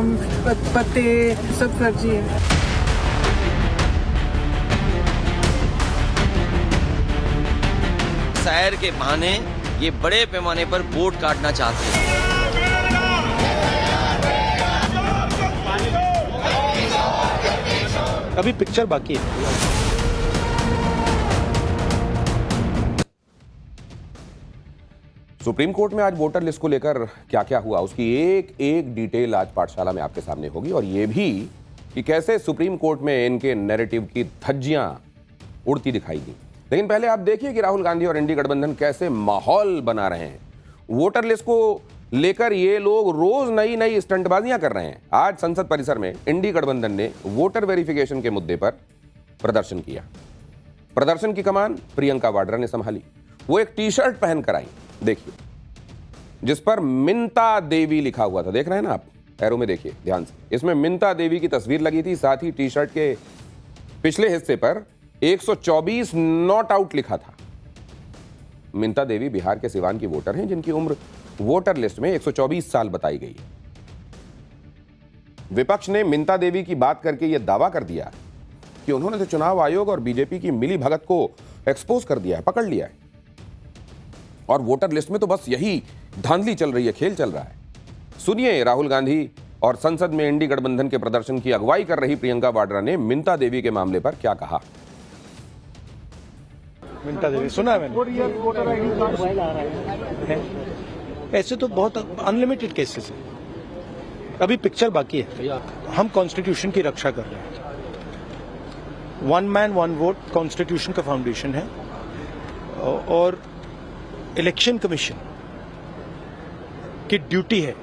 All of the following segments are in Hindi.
नाम पते सब फर्जी है। सैर के बहाने ये बड़े पैमाने पर वोट काटना चाहते हैं। अभी पिक्चर बाकी है। सुप्रीम कोर्ट में आज वोटर लिस्ट को लेकर क्या क्या हुआ उसकी एक एक डिटेल आज पाठशाला में आपके सामने होगी, और यह भी कि कैसे सुप्रीम कोर्ट में इनके नैरेटिव की धज्जियां उड़ती दिखाई दी। लेकिन पहले आप देखिए कि राहुल गांधी और इंडी गठबंधन कैसे माहौल बना रहे हैं। वोटर लिस्ट को लेकर ये लोग रोज नई नई स्टंटबाजियां कर रहे हैं। आज संसद परिसर में इंडी गठबंधन ने वोटर वेरिफिकेशन के मुद्दे पर प्रदर्शन किया। प्रदर्शन की कमान प्रियंका वाड्रा ने संभाली। वो एक टी शर्ट पहनकर आई, देखिए, जिस पर मिंता देवी लिखा हुआ था। देख रहे हैं ना आप, एरो में देखिए ध्यान से। इसमें मिंता देवी की तस्वीर लगी थी, साथ ही टी शर्ट के पिछले हिस्से पर 124 नॉट आउट लिखा था। मिंता देवी बिहार के सिवान की वोटर हैं, जिनकी उम्र वोटर लिस्ट में 124 साल बताई गई है। विपक्ष ने मिंता देवी की बात करके यह दावा कर दिया कि उन्होंने तो चुनाव आयोग और बीजेपी की मिली भगत को एक्सपोज कर दिया है, पकड़ लिया है, और वोटर लिस्ट में तो बस यही धांधली चल रही है, खेल चल रहा है। सुनिए, राहुल गांधी और संसद में इंडी गठबंधन के प्रदर्शन की अगुवाई कर रही प्रियंका वाड्रा ने मिंता देवी के मामले पर क्या कहा। मिंता देवी सुना है मैंने। ऐसे तो बहुत अनलिमिटेड केसेस हैं। अभी पिक्चर बाकी है। हम कॉन्स्टिट्यूशन की रक्षा कर रहे हैं। One man one vote constitution का फाउंडेशन है, और इलेक्शन कमीशन की ड्यूटी है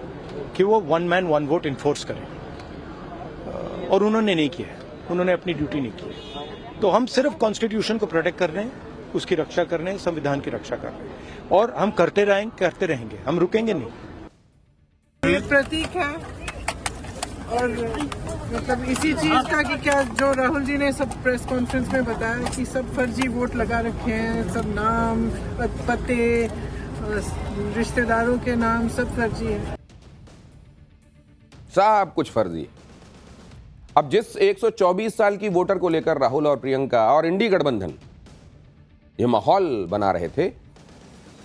कि वो one man one vote enforce करें, और उन्होंने नहीं किया है। उन्होंने अपनी ड्यूटी नहीं की है। तो हम सिर्फ कॉन्स्टिट्यूशन को प्रोटेक्ट कर रहे हैं, उसकी रक्षा कर रहे हैं, संविधान की रक्षा कर रहे हैं, और हम करते रहेंगे, हम रुकेंगे नहीं। ये प्रतीक है, और मतलब इसी चीज का कि क्या जो राहुल जी ने सब प्रेस कॉन्फ्रेंस में बताया कि सब फर्जी वोट लगा रखे हैं, सब नाम पते रिश्तेदारों के नाम सब फर्जी है। सब कुछ फर्जी। अब जिस 124 साल की वोटर को लेकर राहुल और प्रियंका और इंडी गठबंधन ये माहौल बना रहे थे,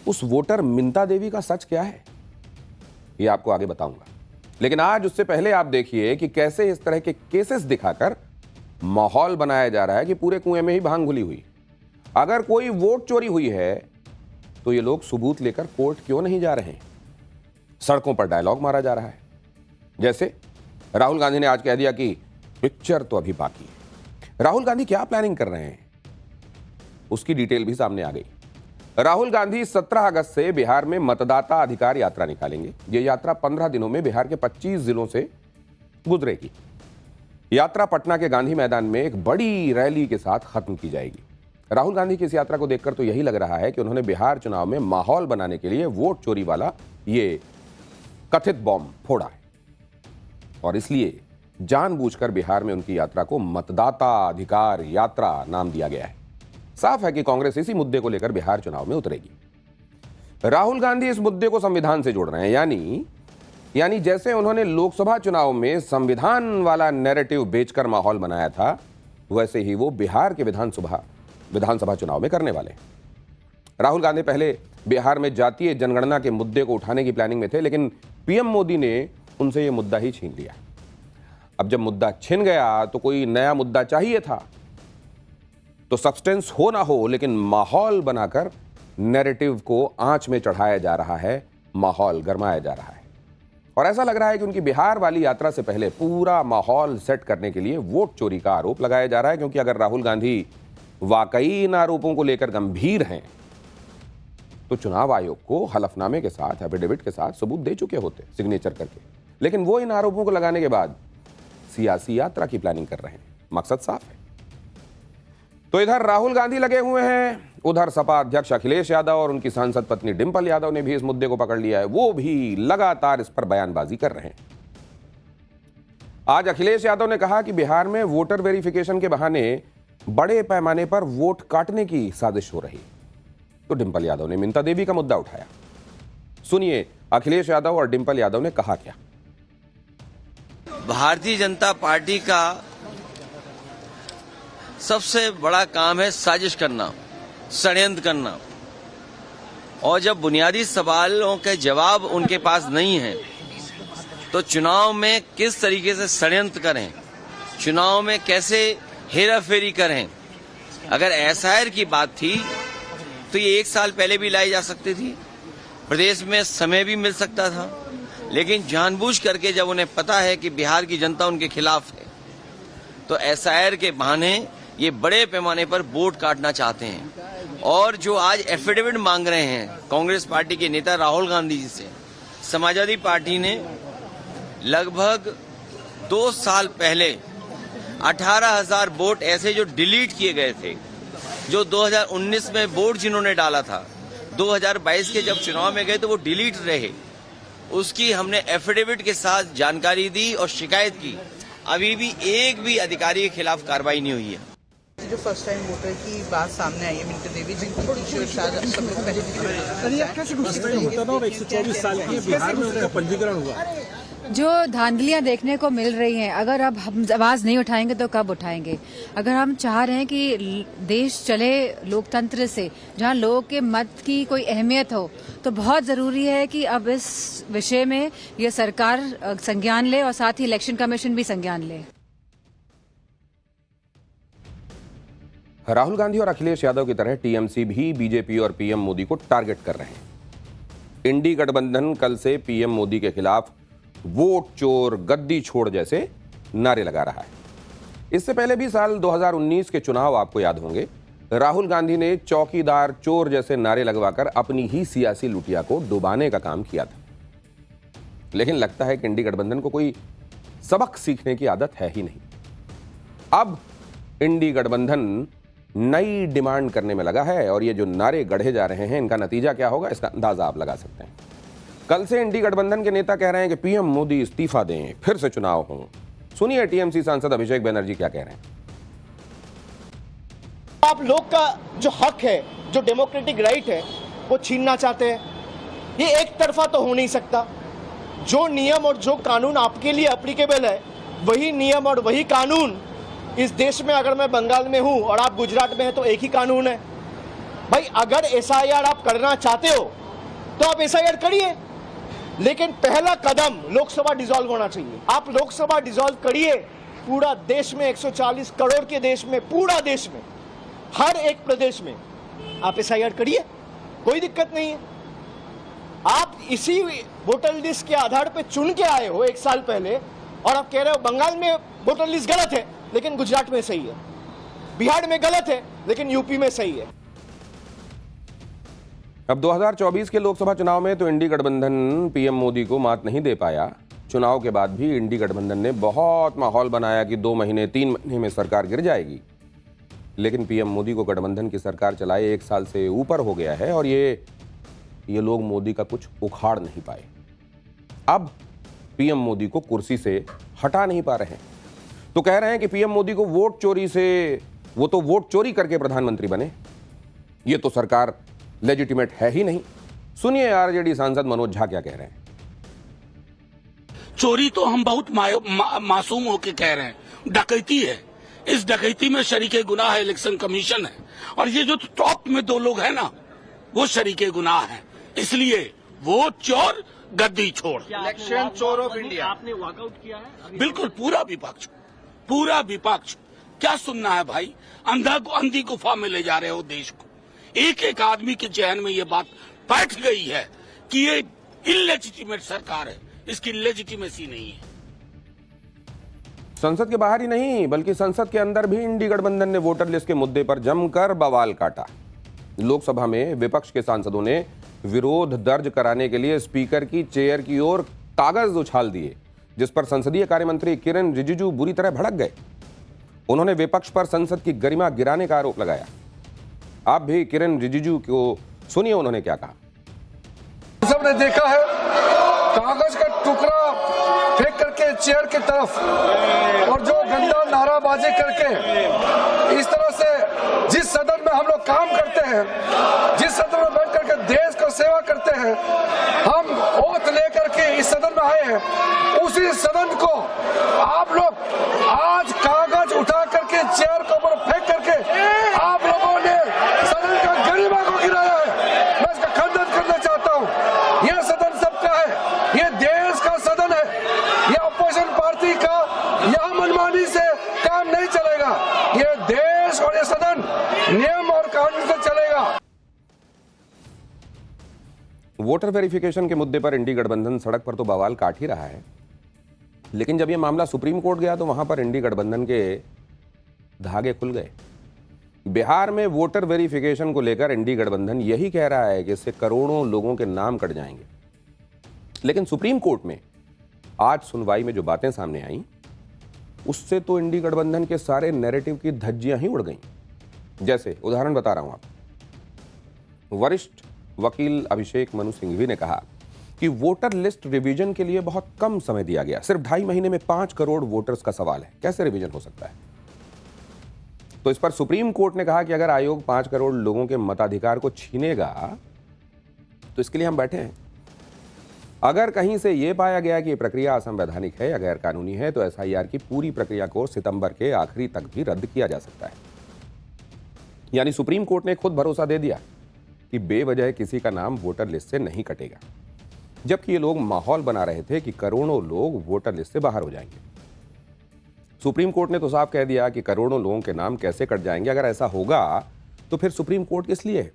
उस वोटर मिंता देवी का सच क्या है, ये आपको आगे बताऊंगा। लेकिन आज उससे पहले आप देखिए कि कैसे इस तरह के केसेस दिखाकर माहौल बनाया जा रहा है कि पूरे कुएं में ही भांग घुली हुई। अगर कोई वोट चोरी हुई है तो ये लोग सबूत लेकर कोर्ट क्यों नहीं जा रहे हैं। सड़कों पर डायलॉग मारा जा रहा है। जैसे राहुल गांधी ने आज कह दिया कि पिक्चर तो अभी बाकी है। राहुल गांधी क्या प्लानिंग कर रहे हैं, उसकी डिटेल भी सामने आ गई। राहुल गांधी 17 अगस्त से बिहार में मतदाता अधिकार यात्रा निकालेंगे। यह यात्रा 15 दिनों में बिहार के 25 जिलों से गुजरेगी। यात्रा पटना के गांधी मैदान में एक बड़ी रैली के साथ खत्म की जाएगी। राहुल गांधी की इस यात्रा को देखकर तो यही लग रहा है कि उन्होंने बिहार चुनाव में माहौल बनाने के लिए वोट चोरी वाला ये कथित बॉम्ब फोड़ा है, और इसलिए जानबूझकर बिहार में उनकी यात्रा को मतदाता अधिकार यात्रा नाम दिया गया है। साफ है कि कांग्रेस इसी मुद्दे को लेकर बिहार चुनाव में उतरेगी। राहुल गांधी इस मुद्दे को संविधान से जोड़ रहे हैं, यानी जैसे उन्होंने लोकसभा चुनाव में संविधान वाला नैरेटिव बेचकर माहौल बनाया था, वैसे ही वो बिहार के विधानसभा चुनाव में करने वाले हैं। राहुल गांधी पहले बिहार में जातीय जनगणना के मुद्दे को उठाने की प्लानिंग में थे, लेकिन पीएम मोदी ने उनसे यह मुद्दा ही छीन लिया। अब जब मुद्दा छिन गया तो कोई नया मुद्दा चाहिए था। तो सब्सटेंस हो ना हो, लेकिन माहौल बनाकर नैरेटिव को आंच में चढ़ाया जा रहा है, माहौल गरमाया जा रहा है। और ऐसा लग रहा है कि उनकी बिहार वाली यात्रा से पहले पूरा माहौल सेट करने के लिए वोट चोरी का आरोप लगाया जा रहा है, क्योंकि अगर राहुल गांधी वाकई इन आरोपों को लेकर गंभीर हैं तो चुनाव आयोग को हलफनामे के साथ, एफिडेविट के साथ सबूत दे चुके होते, सिग्नेचर करके। लेकिन वो इन आरोपों को लगाने के बाद सियासी यात्रा की प्लानिंग कर रहे हैं। मकसद साफ है। तो इधर राहुल गांधी लगे हुए हैं, उधर सपा अध्यक्ष अखिलेश यादव और उनकी सांसद पत्नी डिंपल यादव ने भी इस मुद्दे को पकड़ लिया है। वो भी लगातार इस पर बयानबाजी कर रहे हैं। आज अखिलेश यादव ने कहा कि बिहार में वोटर वेरिफिकेशन के बहाने बड़े पैमाने पर वोट काटने की साजिश हो रही। तो डिंपल यादव ने मिंता देवी का मुद्दा उठाया। सुनिए अखिलेश यादव और डिंपल यादव ने कहा क्या। भारतीय जनता पार्टी का सबसे बड़ा काम है साजिश करना, षड्यंत्र करना। और जब बुनियादी सवालों के जवाब उनके पास नहीं है तो चुनाव में किस तरीके से षड्यंत्र करें, चुनाव में कैसे हेराफेरी करें। अगर एसआईआर की बात थी तो ये 1 साल पहले भी लाई जा सकती थी, प्रदेश में समय भी मिल सकता था, लेकिन जानबूझ करके जब उन्हें पता है कि बिहार की जनता उनके खिलाफ है तो एसआईआर के बहाने ये बड़े पैमाने पर वोट काटना चाहते हैं। और जो आज एफिडेविट मांग रहे हैं कांग्रेस पार्टी के नेता राहुल गांधी जी से, समाजवादी पार्टी ने लगभग 2 साल पहले 18,000 वोट ऐसे जो डिलीट किए गए थे, जो 2019 में वोट जिन्होंने डाला था, 2022 के जब चुनाव में गए तो वो डिलीट रहे, उसकी हमने एफिडेविट के साथ जानकारी दी और शिकायत की। अभी भी एक भी अधिकारी के खिलाफ कार्रवाई नहीं हुई है। जो फर्स्ट टाइम वोटर की बात सामने आई है मिंता देवी जी, सब लोग पहले 124 साल की बिहार में उनका पंजीकरण हुआ। जो धांधलियां देखने को मिल रही हैं, अगर अब हम आवाज नहीं उठाएंगे तो कब उठाएंगे? अगर हम चाह रहे हैं कि देश चले लोकतंत्र से, जहां लोगों के मत की कोई अहमियत हो, तो बहुत जरूरी है कि अब इस विषय में ये सरकार संज्ञान ले और साथ ही इलेक्शन कमीशन भी संज्ञान ले। राहुल गांधी और अखिलेश यादव की तरह टीएमसी भी बीजेपी और पीएम मोदी को टारगेट कर रहे हैं। इंडी गठबंधन कल से पीएम मोदी के खिलाफ वोट चोर, गद्दी छोड़ जैसे नारे लगा रहा है। इससे पहले भी साल 2019 के चुनाव आपको याद होंगे, राहुल गांधी ने चौकीदार चोर जैसे नारे लगवाकर अपनी ही सियासी लुटिया को डुबाने का काम किया था। लेकिन लगता है कि इंडी गठबंधन को कोई सबक सीखने की आदत है ही नहीं। अब इंडी गठबंधन नई डिमांड करने में लगा है और ये जो नारे गढ़े जा रहे हैं, इनका नतीजा क्या होगा इसका अंदाजा आप लगा सकते हैं। कल से इंडी गठबंधन के नेता कह रहे हैं कि पीएम मोदी इस्तीफा दें, फिर से चुनाव हों। सुनिए टीएमसी सांसद अभिषेक बनर्जी क्या कह रहे हैं। आप लोग का जो हक है, जो डेमोक्रेटिक राइट है, वो छीनना चाहते हैं। ये एक तरफा तो हो नहीं सकता। जो नियम और जो कानून आपके लिए एप्लीकेबल है, वही नियम और वही कानून इस देश में, अगर मैं बंगाल में हूं और आप गुजरात में हैं तो एक ही कानून है। भाई अगर एसआईआर आप करना चाहते हो तो आप एसआईआर करिए, लेकिन पहला कदम लोकसभा डिसॉल्व होना चाहिए। आप लोकसभा डिसॉल्व करिए, पूरा देश में 140 करोड़ के देश में, पूरा देश में, हर एक प्रदेश में आप एसआईआर करिए, कोई दिक्कत नहीं है। आप इसी वोटर लिस्ट के आधार पर चुन के आए हो 1 साल पहले और आप कह रहे हो बंगाल में वोटर लिस्ट गलत है लेकिन गुजरात में सही है, बिहार में गलत है लेकिन यूपी में सही है। अब 2024 के लोकसभा चुनाव में तो इंडी गठबंधन पीएम मोदी को मात नहीं दे पाया। चुनाव के बाद भी इंडी गठबंधन ने बहुत माहौल बनाया कि 2 महीने 3 महीने में सरकार गिर जाएगी, लेकिन पीएम मोदी को गठबंधन की सरकार चलाए 1 साल से ऊपर हो गया है और ये लोग मोदी का कुछ उखाड़ नहीं पाए। अब पीएम मोदी को कुर्सी से हटा नहीं पा रहे हैं, तो कह रहे हैं कि पीएम मोदी को वोट चोरी से, वो तो वोट चोरी करके प्रधानमंत्री बने, ये तो सरकार लेजिटिमेट है ही नहीं। सुनिए आरजेडी सांसद मनोज झा क्या कह रहे हैं। चोरी तो हम बहुत मासूम होके कह रहे हैं, डकैती है। इस डकैती में शरीके गुनाह है इलेक्शन कमीशन है, और ये जो टॉप में 2 लोग हैं ना, वो शरीके गुनाह है। इसलिए वोट चोर, गद्दी छोड़। इलेक्शन चोर ऑफ इंडिया आपने वॉकआउट किया है? बिल्कुल, पूरा विपक्ष। क्या सुनना है भाई? अंधी गुफा में ले जा रहे हो देश को। एक एक आदमी के चेहन में ये बात बैठ गई है कि ये इलेजिटिमेट सरकार है, इसकी लेजिटिमेसी नहीं है। संसद के बाहर ही नहीं बल्कि संसद के अंदर भी इंडी गठबंधन ने वोटर लिस्ट के मुद्दे पर जमकर बवाल काटा। लोकसभा में विपक्ष के सांसदों ने विरोध दर्ज कराने के लिए स्पीकर की चेयर की ओर कागज उछाल दिए, जिस पर संसदीय कार्य मंत्री किरण रिजिजू बुरी तरह भड़क गए। उन्होंने विपक्ष पर संसद की गरिमा गिराने का आरोप लगाया। आप भी किरण रिजिजू को सुनिए उन्होंने क्या कहा। सबने देखा है कागज का टुकड़ा फेंक करके चेयर की तरफ, और जो गंदा नाराबाजी करके इस तरह से जिस सदन में हम लोग काम करते हैं, जिस सदन में बैठ करके देश को सेवा करते हैं, हम ओथ लेकर के इस सदन में रहे हैं उसी सदन को आप लोग आज कागज उठा करके चेयर के ऊपर फेंक करके आप लोगों ने सदन का गरिमा को गिराया है। मैं इसका खंडन करना चाहता हूँ। यह सदन सबका है, यह देश का सदन है, यह अपोजिशन पार्टी का यह मनमानी से काम नहीं चलेगा। यह देश और यह सदन नियम और कानून से चलेगा। वोटर वेरिफिकेशन के मुद्दे पर इंडी गठबंधन सड़क पर तो बवाल काट ही रहा है, लेकिन जब यह मामला सुप्रीम कोर्ट गया तो वहां पर इंडी गठबंधन के धागे खुल गए। बिहार में वोटर वेरिफिकेशन को लेकर इंडी गठबंधन यही कह रहा है कि इससे करोड़ों लोगों के नाम कट जाएंगे, लेकिन सुप्रीम कोर्ट में आज सुनवाई में जो बातें सामने आई उससे तो इंडी गठबंधन के सारे नैरेटिव की धज्जियां ही उड़ गईं। जैसे उदाहरण बता रहा हूं आपको, वरिष्ठ वकील अभिषेक मनु सिंघवी ने कहा कि वोटर लिस्ट रिवीजन के लिए बहुत कम समय दिया गया, सिर्फ 2.5 महीने में 5 करोड़ वोटर्स का सवाल है, कैसे रिवीजन हो सकता है। तो इस पर सुप्रीम कोर्ट ने कहा कि अगर आयोग 5 करोड़ लोगों के मताधिकार को छीनेगा तो इसके लिए हम बैठे हैं। अगर कहीं से यह पाया गया कि यह प्रक्रिया असंवैधानिक है या गैर कानूनी है तो एसआईआर की पूरी प्रक्रिया को सितंबर के आखिरी तक भी रद्द किया जा सकता है। यानी सुप्रीम कोर्ट ने खुद भरोसा दे दिया कि बेवजह किसी का नाम वोटर लिस्ट से नहीं कटेगा, जबकि ये लोग माहौल बना रहे थे कि करोड़ों लोग वोटर लिस्ट से बाहर हो जाएंगे। सुप्रीम कोर्ट ने तो साफ कह दिया कि करोड़ों लोगों के नाम कैसे कट जाएंगे। अगर ऐसा होगा तो फिर सुप्रीम कोर्ट किस लिए है।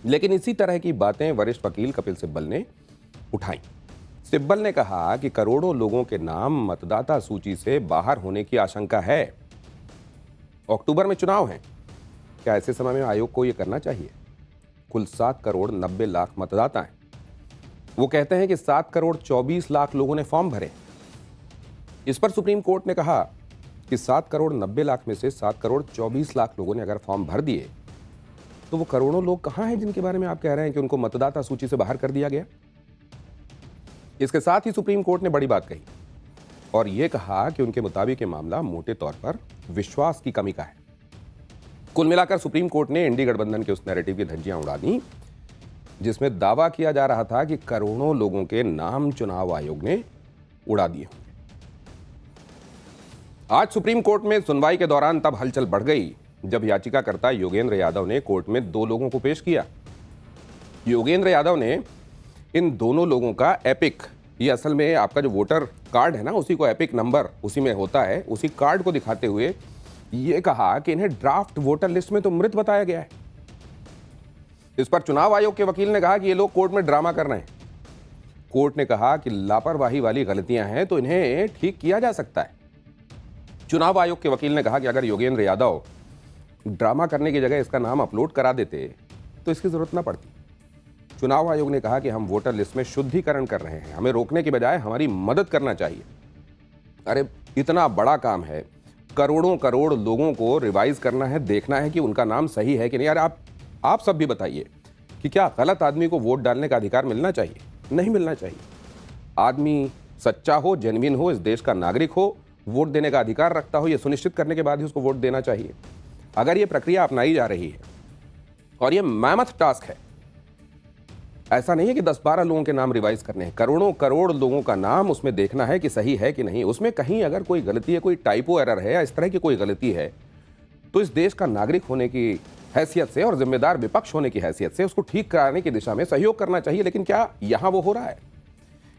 लेकिन इसी तरह की बातें वरिष्ठ वकील कपिल सिब्बल ने उठाई। सिब्बल ने कहा कि करोड़ों लोगों के नाम मतदाता सूची से बाहर होने की आशंका है। अक्टूबर में चुनाव है, क्या ऐसे समय में आयोग को यह करना चाहिए? कुल 7 करोड़ 90 लाख मतदाता हैं। वो कहते हैं कि 7 करोड़ 24 लाख लोगों ने फॉर्म भरे। इस पर सुप्रीम कोर्ट ने कहा कि 7 करोड़ 90 लाख में से 7 करोड़ 24 लाख लोगों ने अगर फॉर्म भर दिए तो वो करोड़ों लोग कहां हैं जिनके बारे में आप कह रहे हैं कि उनको मतदाता सूची से बाहर कर दिया गया। इसके साथ ही सुप्रीम कोर्ट ने बड़ी बात कही और यह कहा कि उनके मुताबिक ये मामला मोटे तौर पर विश्वास की कमी का है। कुल मिलाकर सुप्रीम कोर्ट ने इंडी गठबंधन के उस नैरेटिव की धज्जियां उड़ा दी जिसमें दावा किया जा रहा था कि करोड़ों लोगों के नाम चुनाव आयोग ने उड़ा दिए होंगे। आज सुप्रीम कोर्ट में सुनवाई के दौरान तब हलचल बढ़ गई जब याचिकाकर्ता योगेंद्र यादव ने कोर्ट में 2 लोगों को पेश किया। योगेंद्र यादव ने इन दोनों लोगों का एपिक, ये असल में आपका जो वोटर कार्ड है ना, उसी को एपिक नंबर उसी में होता है, उसी कार्ड को दिखाते हुए ये कहा कि इन्हें ड्राफ्ट वोटर लिस्ट में तो मृत बताया गया है। इस पर चुनाव आयोग के वकील ने कहा कि ये लोग कोर्ट में ड्रामा कर रहे हैं। कोर्ट ने कहा कि लापरवाही वाली गलतियां हैं तो इन्हें ठीक किया जा सकता है। चुनाव आयोग के वकील ने कहा कि अगर योगेंद्र यादव ड्रामा करने की जगह इसका नाम अपलोड करा देते तो इसकी जरूरत ना पड़ती। चुनाव आयोग ने कहा कि हम वोटर लिस्ट में शुद्धिकरण कर रहे हैं, हमें रोकने की बजाय हमारी मदद करना चाहिए। अरे इतना बड़ा काम है, करोड़ों करोड़ लोगों को रिवाइज करना है, देखना है कि उनका नाम सही है कि नहीं। यार आप सब भी बताइए कि क्या गलत आदमी को वोट डालने का अधिकार मिलना चाहिए? नहीं मिलना चाहिए। आदमी सच्चा हो, जेन्युइन हो, इस देश का नागरिक हो, वोट देने का अधिकार रखता हो, यह सुनिश्चित करने के बाद ही उसको वोट देना चाहिए। अगर यह प्रक्रिया अपनाई जा रही है और यह मैमथ टास्क है, ऐसा नहीं है कि 10-12 लोगों के नाम रिवाइज करने हैं, करोड़ों करोड़ लोगों का नाम उसमें देखना है कि सही है कि नहीं। उसमें कहीं अगर कोई गलती है, कोई टाइपो एरर है या इस तरह की कोई गलती है तो इस देश का नागरिक होने की हैसियत से और जिम्मेदार विपक्ष होने की हैसियत से उसको ठीक कराने की दिशा में सहयोग करना चाहिए। लेकिन क्या यहां वो हो रहा है?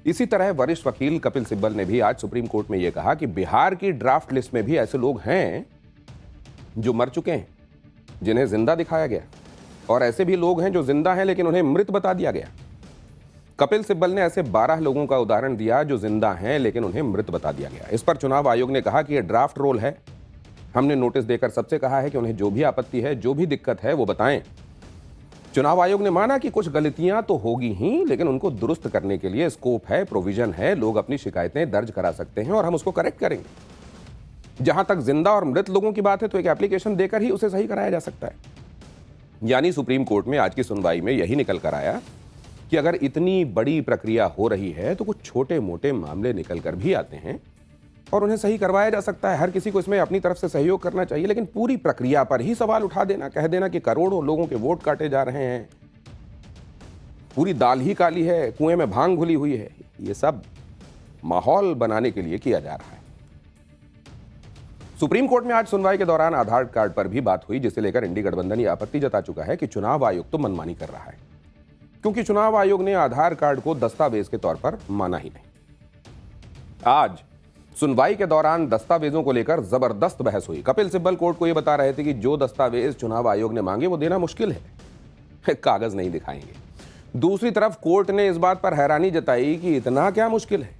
इसी तरह वरिष्ठ वकील कपिल सिब्बल ने भी आज सुप्रीम कोर्ट में यह कहा कि बिहार की ड्राफ्ट लिस्ट में भी ऐसे लोग हैं जो मर चुके हैं, जिन्हें जिंदा दिखाया गया, और ऐसे भी लोग हैं जो जिंदा हैं लेकिन उन्हें मृत बता दिया गया। कपिल सिब्बल ने ऐसे 12 लोगों का उदाहरण दिया जो जिंदा हैं लेकिन उन्हें मृत बता दिया गया। इस पर चुनाव आयोग ने कहा कि यह ड्राफ्ट रोल है, हमने नोटिस देकर सबसे कहा है कि उन्हें जो भी आपत्ति है, जो भी दिक्कत है वो बताएं। चुनाव आयोग ने माना कि कुछ गलतियां तो होगी ही, लेकिन उनको दुरुस्त करने के लिए स्कोप है, प्रोविजन है, लोग अपनी शिकायतें दर्ज करा सकते हैं और हम उसको करेक्ट करेंगे। जहां तक जिंदा और मृत लोगों की बात है तो एक एप्लीकेशन देकर ही उसे सही कराया जा सकता है। यानी सुप्रीम कोर्ट में आज की सुनवाई में यही निकल कर आया कि अगर इतनी बड़ी प्रक्रिया हो रही है तो कुछ छोटे मोटे मामले निकल कर भी आते हैं और उन्हें सही करवाया जा सकता है। हर किसी को इसमें अपनी तरफ से सहयोग करना चाहिए, लेकिन पूरी प्रक्रिया पर ही सवाल उठा देना, कह देना कि करोड़ों लोगों के वोट काटे जा रहे हैं, पूरी दाल ही काली है, कुएं में भांग घुली हुई है, ये सब माहौल बनाने के लिए किया जा रहा है। सुप्रीम कोर्ट में आज सुनवाई के दौरान आधार कार्ड पर भी बात हुई, जिसे लेकर इंडी गठबंधन यह आपत्ति जता चुका है कि चुनाव आयोग तो मनमानी कर रहा है, क्योंकि चुनाव आयोग ने आधार कार्ड को दस्तावेज के तौर पर माना ही नहीं। आज सुनवाई के दौरान दस्तावेजों को लेकर जबरदस्त बहस हुई। कपिल सिब्बल कोर्ट को यह बता रहे थे कि जो दस्तावेज चुनाव आयोग ने मांगे वो देना मुश्किल है, कागज नहीं दिखाएंगे। दूसरी तरफ कोर्ट ने इस बात पर हैरानी जताई कि इतना क्या मुश्किल है,